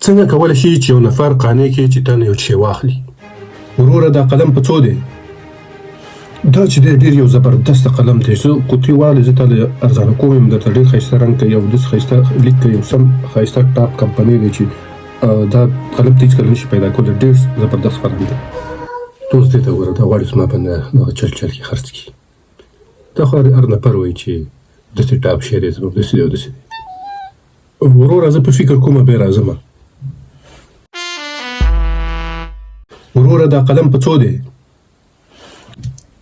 څنګه کولی شي چې یو نفر قانع کړي چې تا نه یو شی واخلي؟ وروره دا قلم په څو دی؟ دا چې دی ډېر یو زبردسته قلم دی. زه قوطي واړې زه تاله ارزانه کوم یم، درته ډېر ښایسته رنګ کوي او داسې ښایسته لیک کوي، یو سم ښایسته ټاپ کمپنۍ دی چې دا قلم ته هېڅکله نشي پیدا کولی. ډېر زبردست قلم دی. دوست دې ته وګوره، دا غواړي زما باندې دغه چل چل کې خرڅ کړي. دا خو هر نفر وایي چې داسې ټاپ شی دی، زما داسې دی او داسې دی. وروره زه په فکر کومه بیا راځمه. وروره دا قلم په څو دی؟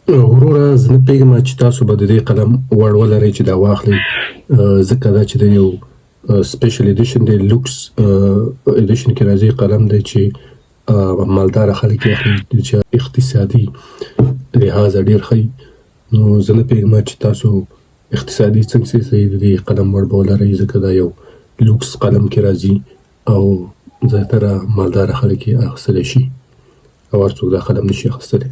وروره زه نه پوهېږم چې تاسو به د دې قلم وړ ولرئ چې دا واخلئ، ځکه دا چې دی یو سپیشل ایډیشن دی، لوکس ایډیشن کې راځي قلم دی چې مالداره خلک یې اخلي، چې اقتصادي لحاظه ډېر ښه وي. نو زه نه پوهېږم چې تاسو اقتصادي څنګه د دې قلم وړ به ولرئ، ځکه دا یو لوکس قلم کې راځي او زیاتره مالداره خلک یې اخیستلی شي او هر څوک دا قلم نشي اخیستلی.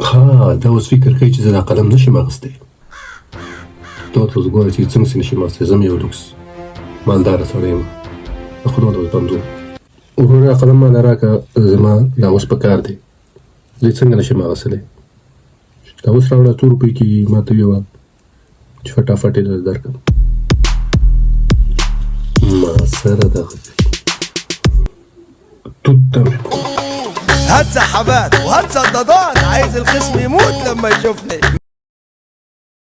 ها دا اوس فکر کوي چې زه دا قلم نشم اخیستی. دا ورته اوس ګوره چې څنګه نشم اخیستی، زه هم یو لوکس مالداره سړی یم. د خدای د اوس بندو وروره قلم ماله راکړه، زما دا اوس په کار دی، زه یې څنګه نشم اخیستلی. دا اوس راوړه، څو روپۍ کېږي، ما ته ویې ویل چې فټافټ یې درته درکړم. ما سره دغه توته مې هات سحبات وهات صدادات، عايز الخصم يموت لما يشوفني.